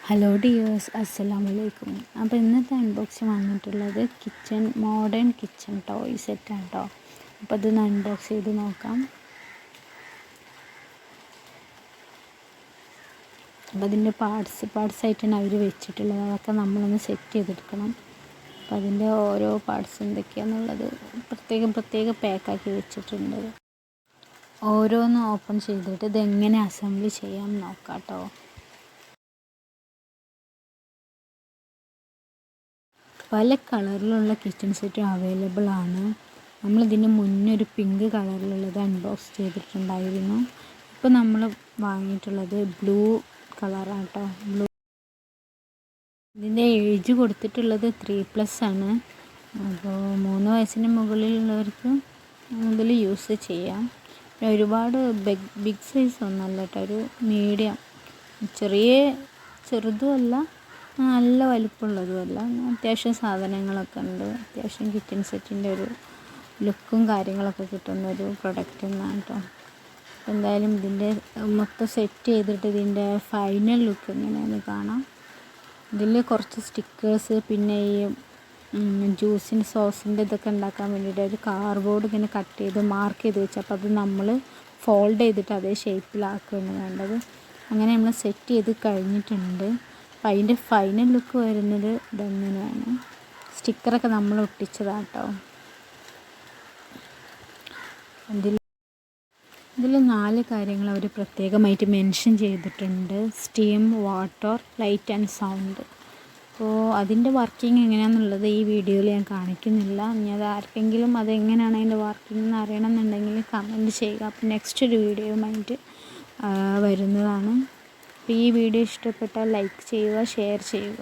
Hello dears, അസ്സലാമു അലൈക്കും. അപ്പോൾ ഇന്നത്തെ അൺബോക്സിങ് വന്നിട്ടുള്ളത് മോഡേൺ കിച്ചൺ ടോയ് സെറ്റാണ് കേട്ടോ. അപ്പോൾ അതൊന്ന് അൺബോക്സ് ചെയ്ത് നോക്കാം. അപ്പോൾ അതിൻ്റെ പാർട്സായിട്ടാണ് അവർ വെച്ചിട്ടുള്ളത്. അതൊക്കെ നമ്മളൊന്ന് സെറ്റ് ചെയ്തെടുക്കണം. അപ്പോൾ അതിൻ്റെ ഓരോ പാർട്സ് എന്തൊക്കെയാണെന്നുള്ളത് പ്രത്യേകം പാക്കാക്കി വെച്ചിട്ടുണ്ട്. ഓരോന്ന് ഓപ്പൺ ചെയ്തിട്ട് ഇതെങ്ങനെ അസംബ്ലി ചെയ്യാം നോക്കാം കേട്ടോ. പല കളറിലുള്ള കിച്ചൺ സെറ്റും അവൈലബിൾ ആണ്. നമ്മളിതിന് മുന്നേ ഒരു പിങ്ക് കളറിലുള്ളത് അൺബോക്സ് ചെയ്തിട്ടുണ്ടായിരുന്നു. ഇപ്പോൾ നമ്മൾ വാങ്ങിയിട്ടുള്ളത് ബ്ലൂ കളറാണ് കേട്ടോ. ഇതിൻ്റെ ഏജ് കൊടുത്തിട്ടുള്ളത് 3+ ആണ്. അപ്പോൾ 3 വയസ്സിന് മുകളിലുള്ളവർക്ക് മുതൽ യൂസ് ചെയ്യാം. ഒരുപാട് ബിഗ് സൈസ് ഒന്നല്ല കേട്ടോ, ഒരു മീഡിയം, ചെറുതുമല്ല നല്ല വലിപ്പമുള്ളതുമല്ല. അത്യാവശ്യം സാധനങ്ങളൊക്കെ ഉണ്ട്. അത്യാവശ്യം കിച്ചൺ സെറ്റിൻ്റെ ഒരു ലുക്കും കാര്യങ്ങളൊക്കെ കിട്ടുന്ന ഒരു പ്രൊഡക്റ്റ് എന്നാണ് കേട്ടോ. എന്തായാലും ഇതിൻ്റെ മൊത്തം സെറ്റ് ചെയ്തിട്ട് ഇതിൻ്റെ ഫൈനൽ ലുക്ക് എങ്ങനെയാണെന്ന് കാണാം. ഇതിൽ കുറച്ച് സ്റ്റിക്കേഴ്സ്, പിന്നെ ഈ ജ്യൂസിൻ്റെ സോസിൻ്റെ ഇതൊക്കെ ഉണ്ടാക്കാൻ വേണ്ടിയിട്ട് ഒരു കാർഡ്ബോർഡ് ഇങ്ങനെ കട്ട് ചെയ്ത് മാർക്ക് ചെയ്ത് വെച്ച്, അപ്പോൾ അത് നമ്മൾ ഫോൾഡ് ചെയ്തിട്ട് അതേ ഷേപ്പിലാക്കുകയാണ് വേണ്ടത്. അങ്ങനെ നമ്മൾ സെറ്റ് ചെയ്ത് കഴിഞ്ഞിട്ടുണ്ട്. അപ്പം അതിൻ്റെ ഫൈനൽ ലുക്ക് വരുന്നത് ഇതെങ്ങനെയാണ്. സ്റ്റിക്കറൊക്കെ നമ്മൾ ഒട്ടിച്ചതാണ് കേട്ടോ. ഇതിൽ 4 കാര്യങ്ങൾ അവർ പ്രത്യേകമായിട്ട് മെൻഷൻ ചെയ്തിട്ടുണ്ട്: steam, water, light and sound. അപ്പോൾ അതിൻ്റെ വർക്കിംഗ് എങ്ങനെയാണെന്നുള്ളത് ഈ വീഡിയോയിൽ ഞാൻ കാണിക്കുന്നില്ല. ഇനി അത് ആർക്കെങ്കിലും അതെങ്ങനെയാണ് അതിൻ്റെ വർക്കിംഗ് എന്ന് അറിയണമെന്നുണ്ടെങ്കിൽ കമൻറ്റ് ചെയ്യുക. അപ്പോൾ നെക്സ്റ്റ് ഒരു വീഡിയോയുമായിട്ട് വരുന്നതാണ്. അപ്പോൾ ഈ വീഡിയോ ഇഷ്ടപ്പെട്ടാൽ ലൈക്ക് ചെയ്യുക, ഷെയർ ചെയ്യുക.